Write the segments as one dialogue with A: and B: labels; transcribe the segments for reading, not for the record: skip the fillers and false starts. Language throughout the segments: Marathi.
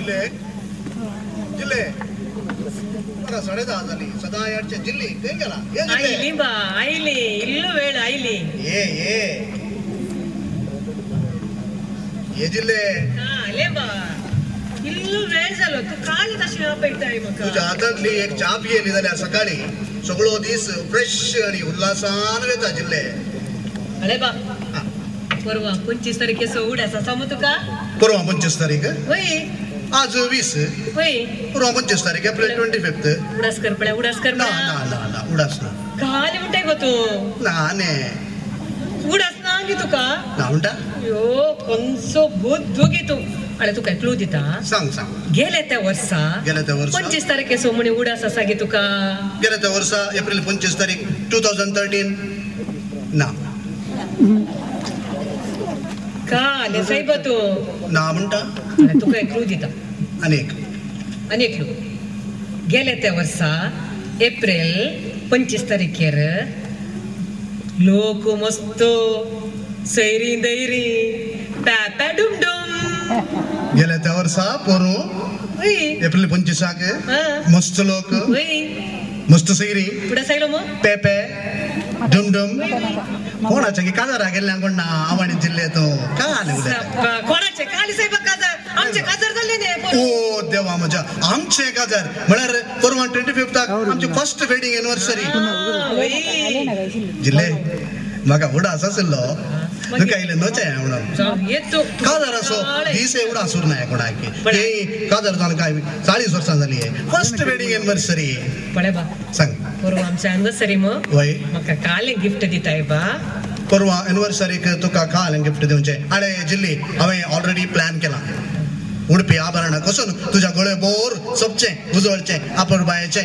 A: जिल्हे जिल्हे बरं 10:30 झाली. सदा याडचे जिल्ली ते गेला. ये जिल्हे
B: आईली बा आईली इल्लू वेळ आईली.
A: ये जिल्हे
B: आले बा इल्लू वेळ झालो. तू काल तशी पळताय मग
A: तुझ्या हातातली एक चा पियेली जाल्यार सकाळी सगळो दीस फ्रेश आणि उल्हासान वेता जिल्हे.
B: अरे बा परवा 25 तारखेचं उड्याचा समू तुका.
A: परवा 25 तारीख
B: होय
A: आज 20
B: होय.
A: परवा 25 तारीख एप्रिल 25.
B: उडास कर पड्या उडास कर
A: ना ना ना ना उडास ना
B: काल म्हणताय गो तू.
A: ना ने
B: उडास ना आली तुका.
A: ना म्हणता
B: यो कंसो भूत दुगी तू. अरे तुका क्लू दिता
A: सांग सांग.
B: गेल्या त्या वर्सा 25 तारखेचो म्हणे उडास असा गे तुका.
A: गेल्या त्या वर्सा एप्रिल 25 तारीख 2013 ना
B: काल साहेब तू
A: ना म्हणता.
B: तुका क्लू दिता
A: अनेक
B: क्लू. गेल्या त्या वर्सा एप्रिल 25 तारखेर लोक मस्त सैरी दैरी पॅपॅ डुमडुम.
A: गेल्या त्या वर्सा पोरू एप्रिल 25 मस्त लोक मस्त सैरी
B: पुढे सायलो मग
A: पेपे डुमडुम. कोणाच्या की काजारा गेल्या कोण ना आव्हाडी जिल्ह्यात का आले उद्या
B: कोणाचे काली साहेब काजार आमचे काजार झाले ने.
A: ओ देवा माझ्या आमचे काजार म्हळ्यार परवा 25 आमची फर्स्ट वेडिंग एनिवर्सरी. जिल्हे म्हाका उडास आसलो तुका इल्ले नोचे म्हणून काजार असो दीस एवढा सूर नाही कोणाक हे काजार जावन काय 40 वर्सां जाली आहे फर्स्ट वेडिंग एनिवर्सरी.
B: पळे बा
A: सांग
B: परवा आमच्या एनिवर्सरी मग
A: वय
B: म्हाका काल गिफ्ट दिताय बा.
A: परवा एनिवर्सरीक तुका काल गिफ्ट दिवचे. अरे जिल्ली हांवें ऑलरेडी प्लॅन केला. उडपी आभरण कसून तुझ्या गळे बोर सोपचे उजवळचे आपण बायचे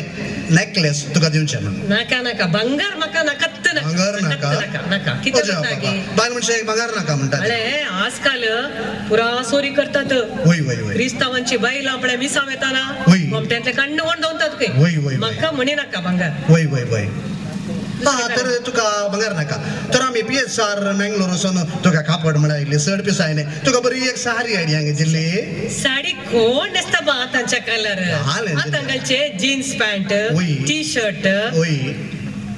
A: नेकलेस तुका दिवचे म्हणून.
B: नाका नाका भंगार म्हाका नाका.
A: भंगार नाका
B: नाका किती
A: बाय म्हणजे भंगार नाका म्हणतात.
B: अरे आजकाल पुरा चोरी करतात.
A: वय वय वय
B: क्रिस्तावांची बैल आपल्या मिसाव येताना गोमट्यातले कांड वण धावतात
A: वय वय
B: काही. म्हाका म्हणे नाका भंगार.
A: वय वय वय तर तुका भंगार नाका. तर आम्ही PSR मँगलोर वचून तुका कापड म्हणायले चड पिसायने तुका बरी एक साडी आयडिया जिल्ली.
B: साडी कोण नेसता बा आतांच्या कलर. आतांचे jeans pant T shirt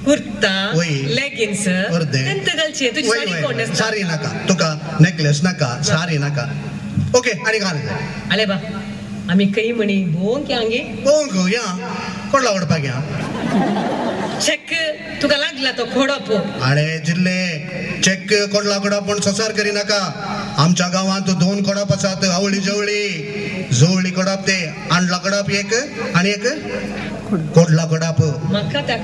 B: kurta leggings तेंत घालचे. तुझी साडी कोण नेसता.
A: साडी नाका तुका नेकलेस नाका साडी नाका. ओके आणि घाल.
B: आले बा आम्ही काही म्हणी भोंग की आंगे
A: भोंग या कोडला ओडपाक या
B: चेक तुका लागला तो खोडप.
A: अरे जिल्हे चेक कोडला कोडप पण संसार करी नाका. आमच्या गावात 2 कोडप आसात आवळी जवळी जवळी कोडप ते आणला कोडप एक आणि एक कोडला कोडप.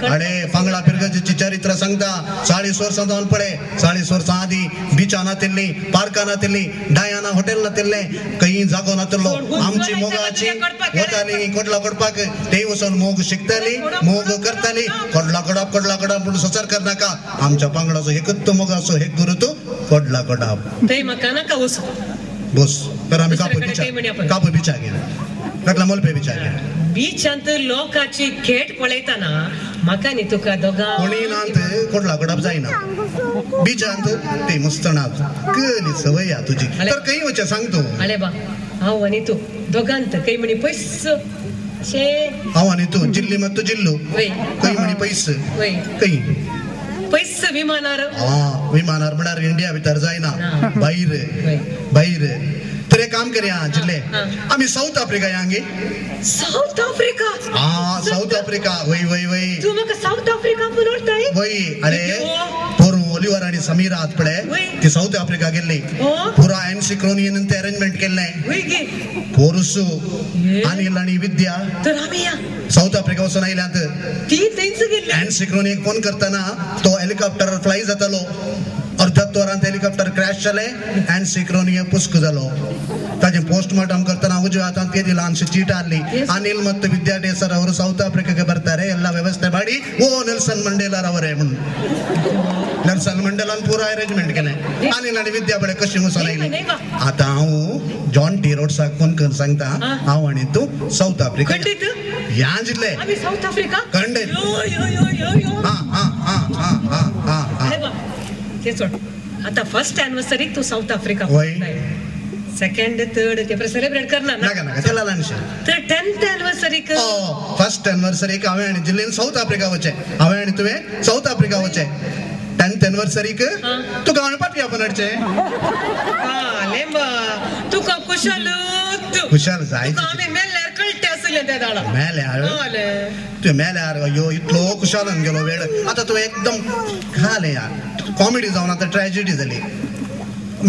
A: अरे पांगळा पिरगाची चरित्र सांगता 40 वर्सां जावन पडे 40 वर्सां आधी बिचा नातिल्ली पार्का नातिल्ली डायाना हॉटेल नातिल्ले काही जागो नातिल्लो. आमची मोगाची वताली कोडला कोडपाक ते वचून मोग शिकताली मोग करताली. कोडला कोडप म्हणून संसार कर नाका. आमच्या पांगडाचो एकच मोग असो हे गुरु तू कोडला कोडप
B: ते म्हाका नाका वस
A: बस. तर आम्ही कापू बिचा गेला कटला मोलपे बिचा गेला.
B: बीचांत लोकांची खेट पळयताना म्हाका न्ही तुका दोगा
A: कोणी नांत कोडला कोडप जायना. बीचांत ते मस्तणात कली सवय या तुझी. तर काही वचे सांगतो.
B: अरे बा हांव आनी तू दोगांत काही म्हणी पयस शे
A: हांव आनी तू जिल्ली मग तू जिल्लो काही म्हणी पयस काही
B: पयस विमानार.
A: विमानार म्हळ्यार इंडिया भितर जायना भायर. तर एक काम करया जिल्ले आम्ही साऊथ आफ्रिका यांगे.
B: साऊथ आफ्रिका
A: साऊथ आफ्रिका वय वय वय
B: तू म्हाका साऊथ आफ्रिका म्हणटाय वय.
A: अरे पोरू ओलिवर आणि समीरा आत पडे ती साऊथ आफ्रिका गेल्ली. पुरा एनसिक्रोनियन ते अरेंजमेंट केल्ले पोरुसू अनिल आणि विद्या. तर आम्ही साऊथ आफ्रिका वचून आयल्यात. ती थंयच गेल्ली. एनसिक्रोनियन फोन करताना तो हेलिकॉप्टर फ्लाय जातालो. अर्ध्यात वरांत हेलिकॉप्टर क्रॅश जाले एनसिक्रोनियन पुस्क जालो. ताजे पोस्टमार्टम करताना उजव्या हातांत तेजी ल्हानशी चीट आसली. अनिल ಮತ್ತು ವಿದ್ಯಾರ್ಥಿ ಸರ್ ಅವರು ಸೌತ್ ಆಫ್ರಿಕಾಗೆ ಬರ್ತಾರೆ ಎಲ್ಲ ವ್ಯವಸ್ಥೆ ಮಾಡಿ ನೆಲ್ಸನ್ ಮಂಡೇಲಾರ್ ಅವರೇ म्हणून नेल्सन मंडेलान पुरा अरेंजमेंट केले. अनिल आणि विद्या बळे कशी वचून आयली. आता हांव जॉन टी रोड्साक फोन करून सांगता हांव आणि तू साऊथ आफ्रिका या जिल्हे
B: साऊथ आफ्रिका
A: खंडीत.
B: आता फर्स्ट एनिवर्सरी तू साऊथ आफ्रिका सेकंड थर्ड ते पर सेलिब्रेट करना ना
A: नाका चला लानशे
B: तर 10th एनिवर्सरी क
A: फर्स्ट एनिवर्सरी क हांवें आनी जिल्लेन साऊथ आफ्रिका वचे हांवें आनी तुवें साऊथ आफ्रिका वचे 10th एनिवर्सरी क तुका हांवें पाटया बनडचे
B: लेंबा तुका कुशल
A: कुशल जाय
B: आम्ही मेल्यार कळटे असले त्या दाडा
A: मेल्यार तू मेल्यार अयो इतलो कुशालन गेलो वेळ आता तू एकदम खाले यार कॉमेडी जावन आता ट्रॅजेडी जाली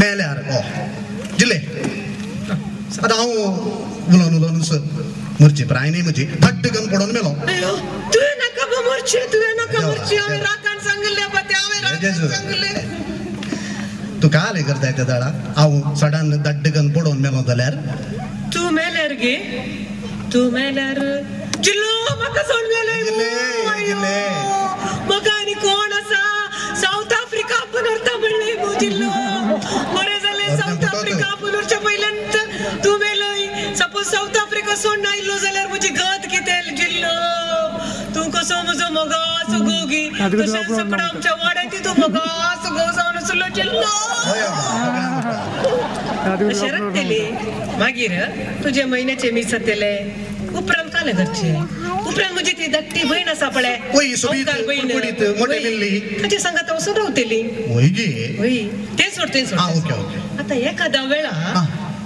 A: मेल्यार जिल्ले आता हांव उलोवन उलोवन मरची प्राय न्ही म्हजी फट्टकन पडोन मेलो
B: तुवें नाका मरची हांवें राखान सांगले बा ते हांवें सांगले
A: तू काले करताय त्या दाडा हांव सडन दड्डकन पडोन मेलो जाल्यार
B: तू मेल्यार गे तू मेल्यार जिल्लो म्हाका सोड मेले म्हाका आनी कोण आसा साऊथ आफ्रिका आपण व्हरता म्हणले जिल्लो बरें जालें साऊथ आफ्रिका आपण व्हरच्या पयल्यान तू मेलोय सपोज साऊथ आफ्रिका सोड आयलो जाल्यार म्हजी गत कितें जिल्लो तू कसो म्हजो मोगास गोगी तशेंच सगळं आमच्या वाड्याची तू मोगास गो जावन आसलो जिल्लो अशें रडटली मागीर तुजे म्हयन्याचे मीस जातले उपरांत काले घरचे उपरांत म्हजी ती धाकटी भयण आसा पळय ताचे सांगात वचून रावतली तें सोड आतां एखाद्या वेळा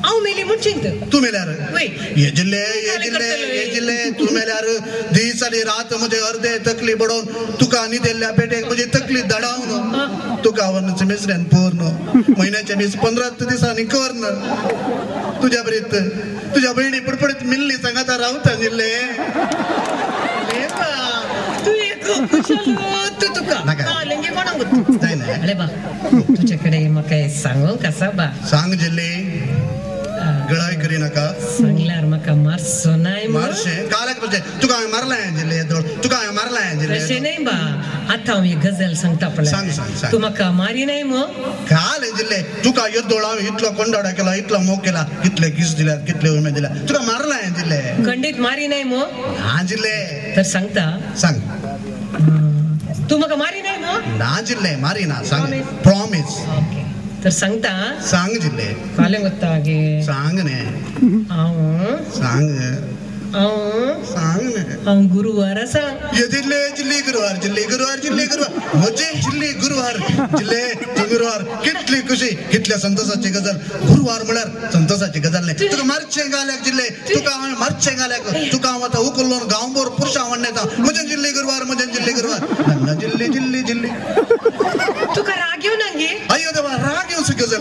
B: हांव मेली म्हणशीत
A: तू मेल्यार हे जिल्ले तू मेल्यार दीस आनी रात म्हजे अर्दे तकली बडोवन तुका न्हिदेल्ल्या पेटेक म्हजी तकली धडावन तुका व्हरन मेसऱ्यान पोरन म्हयन्याचे मीस 15 दिसांनी करन तुज्या बरीत तुज्या बहिणी पडपडीत मिल्ली सांगाता रावता जिल्ले
B: तू एक कुशल तुका लेंगे कोणाक जायना अरे बा तुजे कडेन म्हाका सांगू कसा बा
A: सांग जिल्ले गळाय करी नाका
B: सांगल्यार म्हाका मारसो नाय
A: मारशे कालक म्हणजे तुका हांवें मारलाय जिल्ले तुका हांवें मारलाय जिल्ले
B: तशें नाही बा आतां हांव एक गजाल सांगता पळय
A: सांग
B: तू म्हाका मारी नाय मो
A: काल जिल्ले तुका येदोळ हांवें इतलो कोंडाडा केला इतलो मोग केला कितले किस दिल्यात कितले उमे दिल्या तुका मारलाय जिल्ले
B: खंडीत मारी नाय मो
A: हा जिल्ले
B: तर सांगता
A: सांग
B: तू म्हाका मारी नाय मो
A: ना जिल्ले मारी ना सांग प्रॉमिस
B: तर सांगता
A: सांग जिल्ले
B: काले वता गे
A: सांग ने सांग
B: हांव गुरुवार सांग
A: जिल्ले गुरुवार म्हजे जिल्ले गुरुवार जिल्ले गुरुवार कितली खुशी कितल्या संतोषाची गजाल गुरुवार म्हळ्यार संतोषाची गजाल न्ही तुका मारचें घाल्याक जिल्ले तुका हांवें मारचें घाल्याक तुका हांव आतां उखलून गांवभर पुरुशां वण्णेता म्हजें जिल्ले गुरुवार नन्ना जिल्ले
B: तुका राग येऊ ना गे
A: अय्यो देवा राग येवची गजाल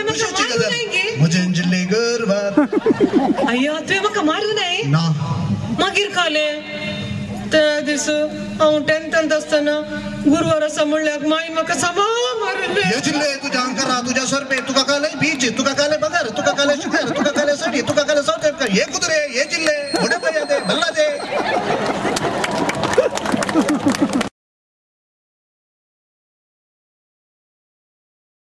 A: खुशीची गजाल म्हजें जिल्ले गुरुवार
B: अय्यो तुवें म्हाका मारूं नाय
A: ना
B: मागीर काले त्या दीस हांव 10th आसतना गुरुवार आसा म्हणल्यार माई म्हाका समा मारले
A: हे जिल्ले तुज्या अंकारा तुज्या सरपे तुका काले बीच तुका काले बगर तुका काले शिकार तुका काले सडी तुका काले सावते हे कुदरे हे जिल्ले घोडे पया दे भल्ला दे